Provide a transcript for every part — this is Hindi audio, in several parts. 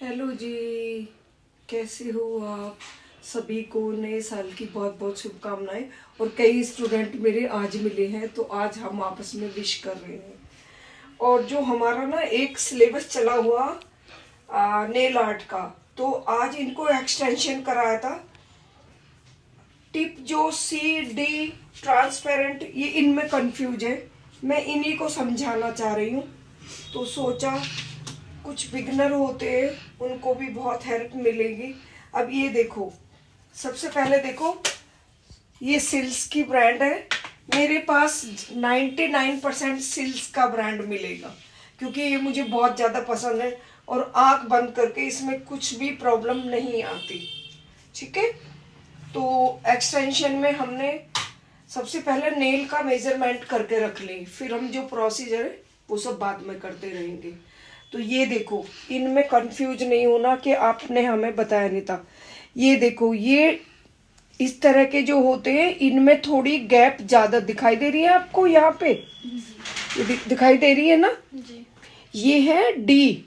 हेलो जी, कैसे हो आप? सभी को नए साल की बहुत बहुत शुभकामनाएं। और कई स्टूडेंट मेरे आज मिले हैं तो आज हम आपस में विश कर रहे हैं। और जो हमारा ना एक सिलेबस चला हुआ नेल आर्ट का, तो आज इनको एक्सटेंशन कराया था। टिप जो सी डी ट्रांसपेरेंट, ये इनमें कंफ्यूज है, मैं इन्हीं को समझाना चाह रही हूँ। तो सोचा कुछ बिगनर होते हैं उनको भी बहुत हेल्प मिलेगी। अब ये देखो, सबसे पहले देखो, ये सिल्स की ब्रांड है। मेरे पास 99% सिल्स का ब्रांड मिलेगा क्योंकि ये मुझे बहुत ज़्यादा पसंद है और आंख बंद करके इसमें कुछ भी प्रॉब्लम नहीं आती। ठीक है, तो एक्सटेंशन में हमने सबसे पहले नेल का मेजरमेंट करके रख ली, फिर हम जो प्रोसीजर है वो सब बाद में करते रहेंगे। तो ये देखो, इनमें कंफ्यूज नहीं होना कि आपने हमें बताया नहीं था। ये देखो, ये इस तरह के जो होते हैं इनमें थोड़ी गैप ज्यादा दिखाई दे रही है आपको यहाँ पे, ये दिखाई दे रही है ना जी। ये है डी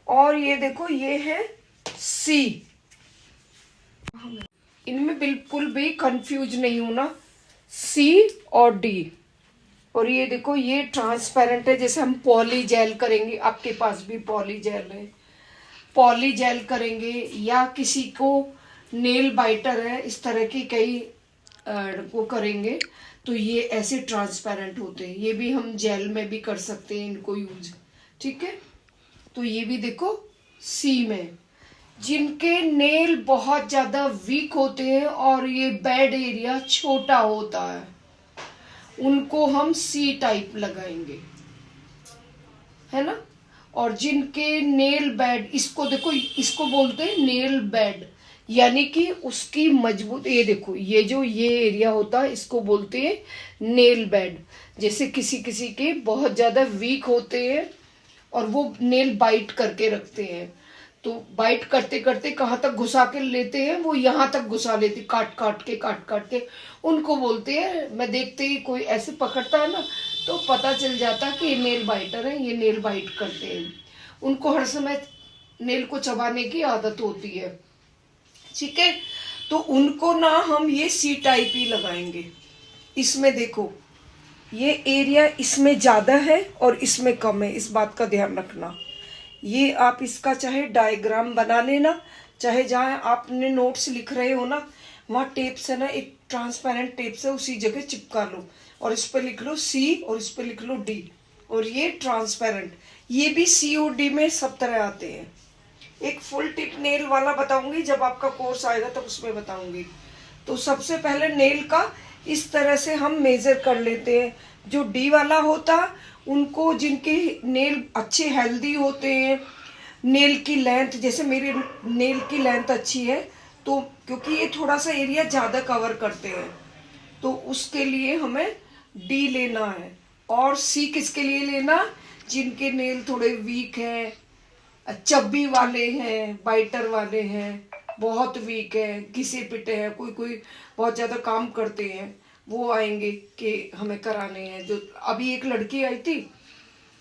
और ये देखो ये है सी। इनमें बिल्कुल भी कंफ्यूज नहीं होना, सी और डी। और ये देखो, ये ट्रांसपेरेंट है। जैसे हम पॉली जेल करेंगे, आपके पास भी पॉली जेल है, पॉली जेल करेंगे, या किसी को नेल बाइटर है, इस तरह की कई वो करेंगे तो ये ऐसे ट्रांसपेरेंट होते हैं। ये भी हम जेल में भी कर सकते हैं इनको यूज। ठीक है, तो ये भी देखो सी में। जिनके नेल बहुत ज्यादा वीक होते हैं और ये बेड एरिया छोटा होता है, उनको हम सी टाइप लगाएंगे, है ना। और जिनके नेल बेड, इसको देखो, इसको बोलते हैं नेल बेड, यानी कि उसकी मजबूत, ये देखो ये जो ये एरिया होता है इसको बोलते हैं नेल बेड। जैसे किसी किसी के बहुत ज्यादा वीक होते हैं और वो नेल बाइट करके रखते हैं, तो बाइट करते करते कहाँ तक घुसा के लेते हैं, वो यहाँ तक घुसा लेते, काट काट के उनको बोलते हैं। मैं देखते ही कोई ऐसे पकड़ता है ना तो पता चल जाता कि ये नेल बाइटर है, ये नेल बाइट करते हैं। उनको हर समय नेल को चबाने की आदत होती है। ठीक है, तो उनको ना हम ये सी टाइप ही लगाएंगे। इसमें देखो, ये एरिया इसमें ज्यादा है और इसमें कम है, इस बात का ध्यान रखना। ये आप इसका चाहे डायग्राम बना लेना, चाहे जहाँ आपने नोट्स लिख रहे हो ना वहाँ टेप से ना, एक ट्रांसपेरेंट टेप से उसी जगह चिपका लो और इस पर लिख लो सी और इस पर लिख लो डी। और ये ट्रांसपेरेंट, ये भी सी और डी में सब तरह आते हैं। एक फुल टिप नेल वाला बताऊंगी, जब आपका कोर्स आएगा तब उसमें बताऊंगी। तो सबसे पहले नेल का इस तरह से हम मेजर कर लेते हैं। जो डी वाला होता, उनको जिनके नेल अच्छे हेल्दी होते हैं, नेल की लेंथ, जैसे मेरे नेल की लेंथ अच्छी है, तो क्योंकि ये थोड़ा सा एरिया ज्यादा कवर करते हैं तो उसके लिए हमें डी लेना है। और सी किसके लिए लेना? जिनके नेल थोड़े वीक हैं, चब्बी वाले हैं, बाइटर वाले हैं, बहुत वीक है, घिसे पिटे हैं, कोई कोई बहुत ज्यादा काम करते हैं, वो आएंगे कि हमें कराने हैं। जो अभी एक लड़की आई थी,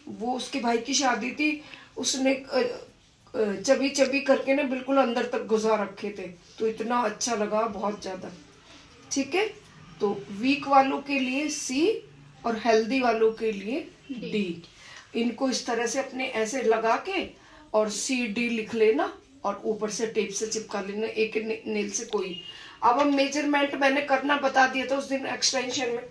वो उसके भाई की शादी थी, उसने चबी चबी करके ना बिल्कुल अंदर तक घुसा रखे थे, तो इतना अच्छा लगा, बहुत ज्यादा। ठीक है, तो वीक वालों के लिए सी और हेल्दी वालों के लिए डी। इनको इस तरह से अपने ऐसे लगा के और सी डी लिख लेना और ऊपर से टेप से चिपका लेना, एक नेल से कोई। अब हम मेजरमेंट मैंने करना बता दिया था उस दिन एक्सटेंशन में।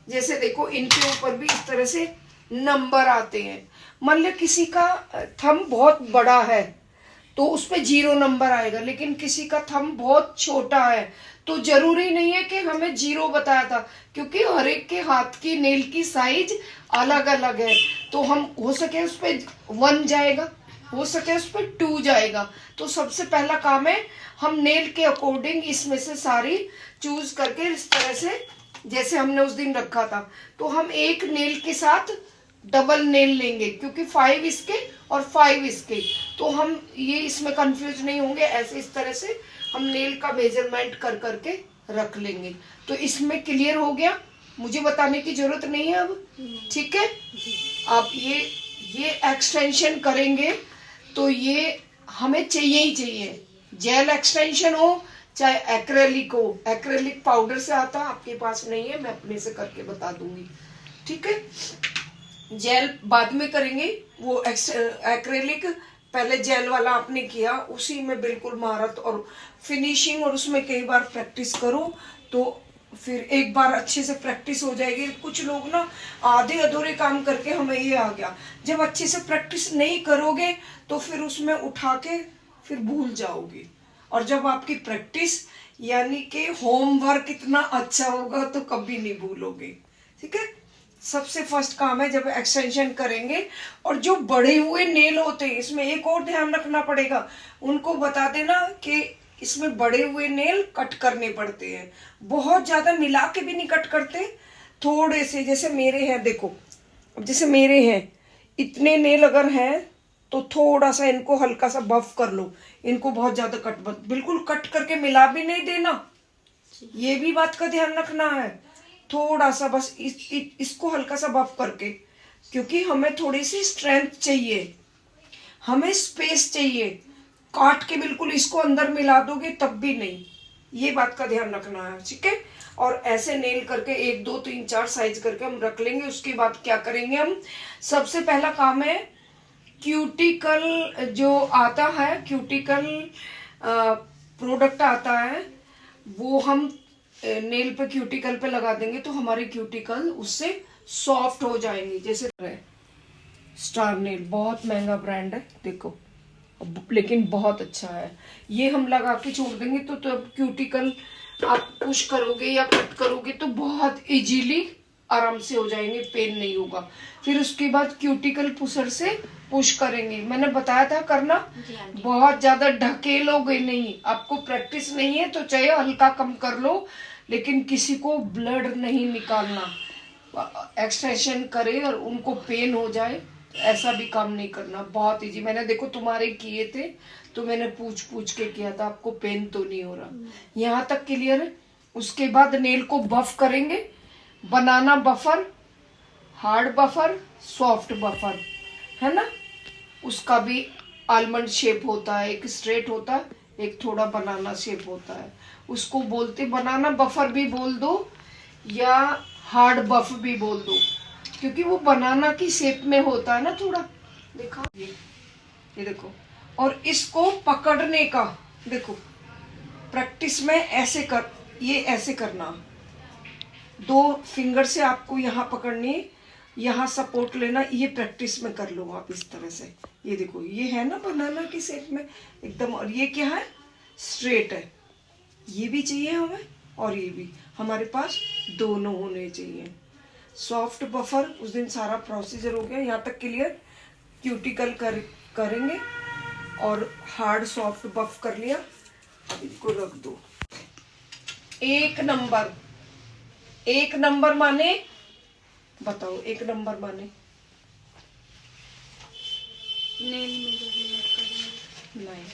जैसे देखो, इनके ऊपर भी इस तरह से नंबर आते हैं। मान लो किसी का थंब बहुत बड़ा है तो उस पे 0 नंबर आएगा, लेकिन किसी का थंब बहुत छोटा है तो जरूरी नहीं है कि हमें 0 बताया था, क्योंकि हर एक के हाथ की नेल की साइज अलग अलग है। तो हम हो सके उस पे 1 जाएगा, हो सके उस पे 2 जाएगा। तो सबसे पहला काम है हम नेल के अकॉर्डिंग इसमें से सारी चूज करके इस तरह से, जैसे हमने उस दिन रखा था, तो हम एक नेल के साथ डबल नेल लेंगे, क्योंकि 5 इसके और 5 इसके, तो हम ये इसमें कंफ्यूज नहीं होंगे। ऐसे इस तरह से हम नेल का मेजरमेंट कर करके रख लेंगे। तो इसमें क्लियर हो गया, मुझे बताने की जरूरत नहीं है अब। ठीक है, आप ये एक्सटेंशन करेंगे तो ये हमें चाहिए ही चाहिए, जेल एक्सटेंशन हो चाहे एक्रेलिक हो। एक्रेलिक पाउडर से आता, आपके पास नहीं है, मैं अपने से करके बता दूंगी, ठीक है। जेल बाद में करेंगे, वो एक्रेलिक पहले जेल वाला आपने किया, उसी में बिल्कुल महारत और फिनिशिंग, और उसमें कई बार प्रैक्टिस करो तो फिर एक बार अच्छे से प्रैक्टिस हो जाएगी। कुछ लोग ना आधे अधूरे काम करके हमें ये आ गया, जब अच्छे से प्रैक्टिस नहीं करोगे तो फिर उसमें उठा के फिर भूल जाओगे। और जब आपकी प्रैक्टिस यानी कि होमवर्क इतना अच्छा होगा तो कभी नहीं भूलोगे, ठीक है। सबसे फर्स्ट काम है जब एक्सटेंशन करेंगे, और जो बड़े हुए नेल होते हैं इसमें एक और ध्यान रखना पड़ेगा, उनको बता देना कि इसमें बड़े हुए नेल कट करने पड़ते हैं। बहुत ज्यादा मिला के भी नहीं कट करते, थोड़े से, जैसे मेरे हैं देखो, अब जैसे मेरे हैं इतने नेल अगर हैं तो थोड़ा सा इनको हल्का सा बफ कर लो, इनको बहुत ज्यादा कट मत, बिल्कुल कट करके मिला भी नहीं देना, ये भी बात का ध्यान रखना है। थोड़ा सा बस इसको हल्का सा बफ करके, क्योंकि हमें थोड़ी सी स्ट्रेंथ चाहिए, हमें स्पेस चाहिए। काट के बिल्कुल इसको अंदर मिला दोगे तब भी नहीं, ये बात का ध्यान रखना है, ठीक है। और ऐसे नेल करके 1 2 3 4 साइज करके हम रख लेंगे। उसके बाद क्या करेंगे हम, सबसे पहला काम है क्यूटिकल जो आता है, क्यूटिकल प्रोडक्ट आता है, वो हम नेल पे क्यूटिकल पे लगा देंगे तो हमारे क्यूटिकल उससे सॉफ्ट हो जाएंगे। जैसे स्टार नेल बहुत महंगा ब्रांड है देखो, लेकिन बहुत अच्छा है, ये हम लगा के छोड़ देंगे तो तब क्यूटिकल आप पुश करोगे या कट करोगे तो बहुत इजीली आराम से हो जाएंगे, पेन नहीं होगा। फिर उसके बाद क्यूटिकल पुशर से पुश करेंगे, मैंने बताया था करना, बहुत ज्यादा ढकेलोगे नहीं, आपको प्रैक्टिस नहीं है तो चाहे हल्का कम कर लो, लेकिन किसी को ब्लड नहीं निकालना, एक्सटेंशन करे और उनको पेन हो जाए ऐसा भी काम नहीं करना, बहुत इजी। मैंने देखो तुम्हारे किए थे तो मैंने पूछ पूछ के किया था, आपको पेन तो नहीं हो रहा, यहाँ तक क्लियर है। उसके बाद नेल को बफ करेंगे, banana buffer, hard buffer, soft buffer, है ना। उसका भी आलमंड शेप होता है, एक स्ट्रेट होता है, एक थोड़ा बनाना शेप होता है, उसको बोलते बनाना बफर भी बोल दो या हार्ड बफ भी बोल दो, क्योंकि वो बनाना की शेप में होता है ना थोड़ा, देखा ये देखो। और इसको पकड़ने का देखो, प्रैक्टिस में ऐसे कर, ये ऐसे करना, 2 फिंगर से आपको यहाँ पकड़नी, यहाँ सपोर्ट लेना, ये प्रैक्टिस में कर लो आप इस तरह से। ये देखो ये है ना बनाना की शेप में एकदम, और ये क्या है स्ट्रेट है, ये भी चाहिए हमें और ये भी, हमारे पास दोनों होने चाहिए। सॉफ्ट बफर उस दिन सारा प्रोसीजर हो गया, यहाँ तक क्लियर। क्यूटिकल करेंगे और हार्ड सॉफ्ट बफ कर लिया, इसको रख दो। 1 नंबर, 1 नंबर माने बताओ, 1 नंबर माने नेल में जो भी करेंगे नहीं,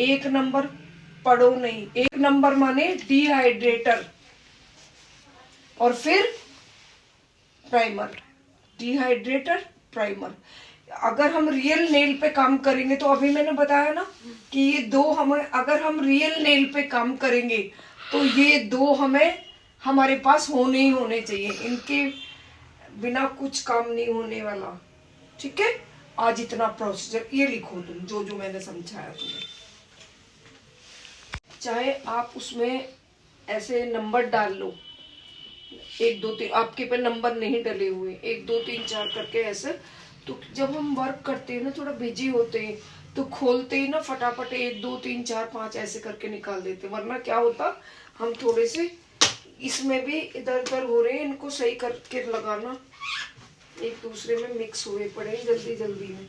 1 नंबर पढ़ो नहीं, 1 नंबर माने डिहाइड्रेटर और फिर प्राइमर, डिहाइड्रेटर प्राइमर। अगर हम रियल नेल पे काम करेंगे तो अभी मैंने बताया ना कि ये 2 हमें, अगर हम रियल नेल पे काम करेंगे तो ये 2 हमें हमारे पास होने ही होने चाहिए, इनके बिना कुछ काम नहीं होने वाला, ठीक है। आज इतना प्रोसीजर ये लिखो तुम, जो जो मैंने समझाया तुम्हें, चाहे आप उसमें ऐसे नंबर डाल लो, 1 2 3, आपके पे नंबर नहीं डले हुए, 1 2 3 4 करके ऐसे। तो जब हम वर्क करते हैं ना, थोड़ा बिजी होते हैं, तो खोलते ही ना फटाफट 1 2 3 4 5 ऐसे करके निकाल देते, वरना क्या होता, हम थोड़े से इसमें भी इधर उधर हो रहे हैं, इनको सही करके लगाना, एक दूसरे में मिक्स हुए पड़े जल्दी जल्दी में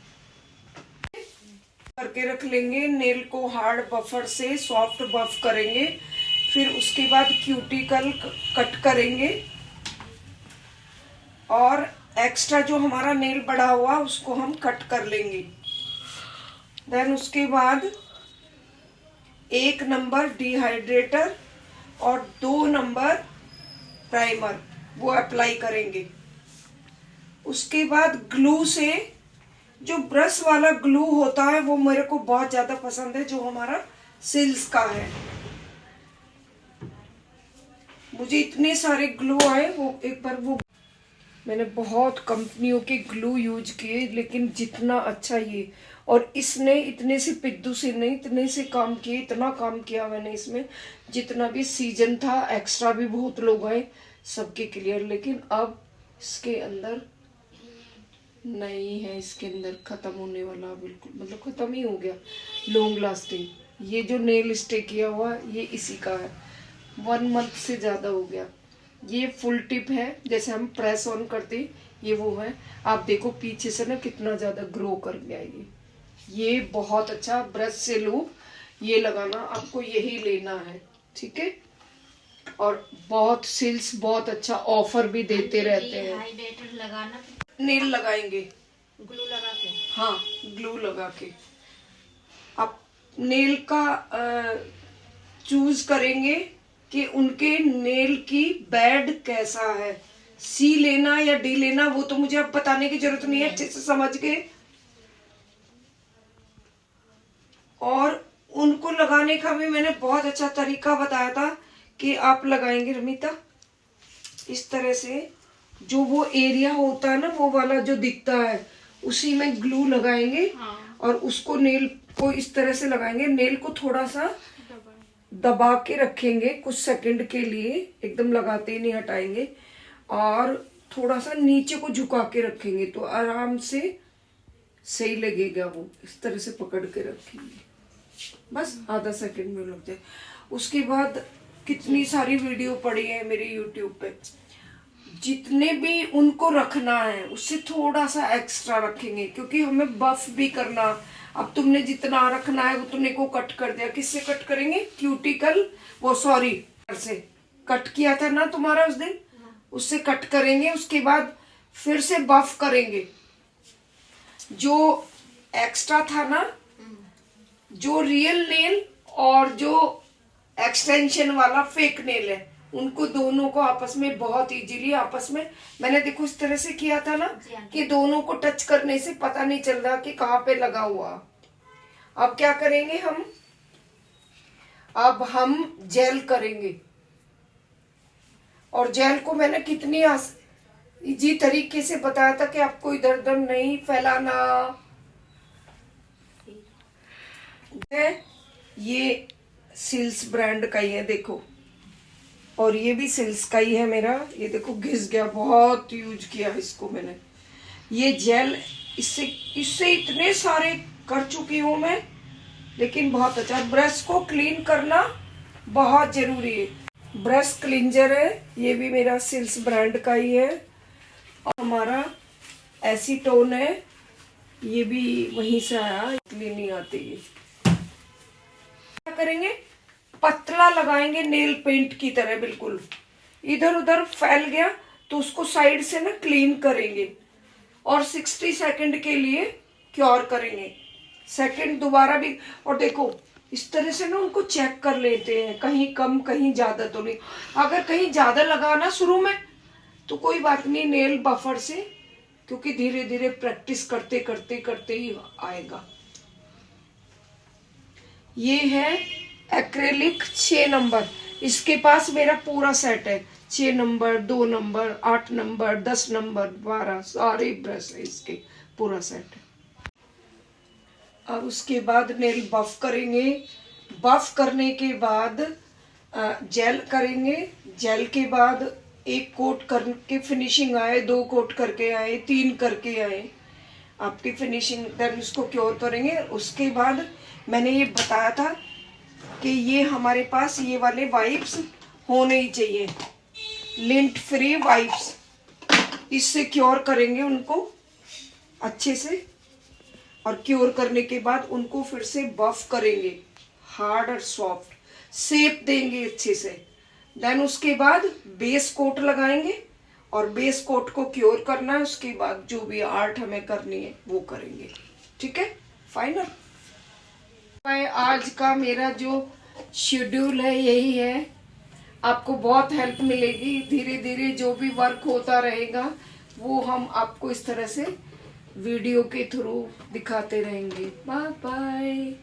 करके रख लेंगे। नेल को हार्ड बफर से सॉफ्ट बफ करेंगे, फिर उसके बाद क्यूटिकल कट करेंगे, और एक्स्ट्रा जो हमारा नेल बड़ा हुआ उसको हम कट कर लेंगे। देन उसके बाद 1 नंबर डिहाइड्रेटर और 2 नंबर प्राइमर वो अप्लाई करेंगे। उसके बाद ग्लू से जो ब्रश वाला ग्लू होता है वो मेरे को बहुत ज्यादा पसंद है, जो हमारा सिल्स का है। मुझे इतने सारे ग्लू आए, वो एक बार वो मैंने बहुत कंपनियों के ग्लू यूज किए, लेकिन जितना अच्छा ये, और इसने इतने से पिद्दू से नहीं, इतने से काम किए, इतना काम किया मैंने इसमें, जितना भी सीजन था, एक्स्ट्रा भी बहुत लोग आए, सबके क्लियर। लेकिन अब इसके अंदर नहीं है, इसके अंदर खत्म होने वाला, बिल्कुल मतलब खत्म ही हो गया, लॉन्ग लास्टिंग। ये जो नेल स्टे किया हुआ ये इसी का है, 1 मंथ से ज्यादा हो गया। ये फुल टिप है, जैसे हम प्रेस ऑन करते ये वो है। आप देखो पीछे से ना कितना ज्यादा ग्रो कर गया ये बहुत अच्छा। ब्रश से लो, ये लगाना, आपको यही लेना है, ठीक है। और बहुत सिल्स बहुत अच्छा ऑफर भी देते रहते हैं। हाइड्रेटर लगाना, नेल लगाएंगे ग्लू लगा के। हाँ, ग्लू लगा के आप नेल का चूज करेंगे कि उनके नेल की बेड कैसा है, सी लेना या डी लेना, वो तो मुझे अब बताने की जरूरत नहीं है, अच्छे से समझ गए। और उनको लगाने का भी मैंने बहुत अच्छा तरीका बताया था कि आप लगाएंगे रमिता इस तरह से, जो वो एरिया होता है ना वो वाला जो दिखता है, उसी में ग्लू लगाएंगे। हाँ। और उसको नेल को इस तरह से लगाएंगे, नेल को थोड़ा सा दबा के रखेंगे कुछ सेकंड के लिए, एकदम लगाते ही नहीं, हटाएंगे। और थोड़ा सा नीचे को झुका के रखेंगे तो आराम से सही लगेगा। वो इस तरह से पकड़ के रखेंगे, बस आधा सेकंड में लग जाए। उसके बाद कितनी सारी वीडियो पड़ी है मेरे यूट्यूब पे, जितने भी उनको रखना है उससे थोड़ा सा एक्स्ट्रा रखेंगे, क्योंकि हमें बफ भी करना। अब तुमने जितना रखना है उतने को कट कर दिया, किससे कट करेंगे, क्यूटिकल, वो सॉरी से कट किया था ना तुम्हारा उस दिन, उससे कट करेंगे। उसके बाद फिर से बफ करेंगे। जो एक्स्ट्रा था ना, जो रियल नेल और जो एक्सटेंशन वाला फेक नेल है, उनको दोनों को आपस में बहुत इजीली आपस में, मैंने देखो इस तरह से किया था ना कि दोनों को टच करने से पता नहीं चल रहा कि कहाँ पे लगा हुआ। अब क्या करेंगे हम, अब हम जेल करेंगे। और जेल को मैंने कितनी इजी तरीके से बताया था कि आपको इधर उधर नहीं फैलाना है। ये सिल्स ब्रांड का ही है देखो, और ये भी सिल्स का ही है मेरा। ये देखो घिस गया, बहुत यूज किया इसको मैंने। ये जेल इससे इतने सारे कर चुकी हूँ मैं, लेकिन बहुत अच्छा। ब्रश को क्लीन करना बहुत जरूरी है। ब्रश क्लींजर है, ये भी मेरा सिल्स ब्रांड का ही है। और हमारा एसीटोन है, ये भी वहीं से आया, इसलिए नहीं आती है। क्या करेंगे, पतला लगाएंगे नेल पेंट की तरह, बिल्कुल इधर उधर फैल गया तो उसको साइड से ना क्लीन करेंगे और 60 सेकंड के लिए क्योर करेंगे। सेकंड दोबारा भी, और देखो इस तरह से ना उनको चेक कर लेते हैं, कहीं कम कहीं ज्यादा तो नहीं। अगर कहीं ज्यादा लगाना शुरू में तो कोई बात नहीं, नेल बफर से, क्योंकि धीरे धीरे प्रैक्टिस करते करते करते ही आएगा। ये है एक्रेलिक 6 नंबर, इसके पास मेरा पूरा सेट है। 6 नंबर, 2 नंबर, 8 नंबर, 10 नंबर, 12 सारे ब्रश है इसके, पूरा सेट है। अब उसके बाद नेल बफ करेंगे। बफ करने के बाद जेल करेंगे। जेल के बाद एक कोट करके फिनिशिंग आए, 2 कोट करके आए, 3 करके आए आपकी फिनिशिंग, देन उसको क्योर करेंगे। उसके बाद मैंने ये बताया था कि ये हमारे पास ये वाले वाइप्स होने ही चाहिए, लिंट फ्री वाइप्स। इससे क्योर करेंगे उनको अच्छे से, और क्योर करने के बाद उनको फिर से बफ करेंगे, हार्ड और सॉफ्ट शेप देंगे अच्छे से। देन उसके बाद बेस कोट लगाएंगे और बेस कोट को क्योर करना है। उसके बाद जो भी आर्ट हमें करनी है वो करेंगे, ठीक है, फाइनल। आज का मेरा जो शेड्यूल है यही है। आपको बहुत हेल्प मिलेगी, धीरे धीरे जो भी वर्क होता रहेगा वो हम आपको इस तरह से वीडियो के थ्रू दिखाते रहेंगे। Bye bye.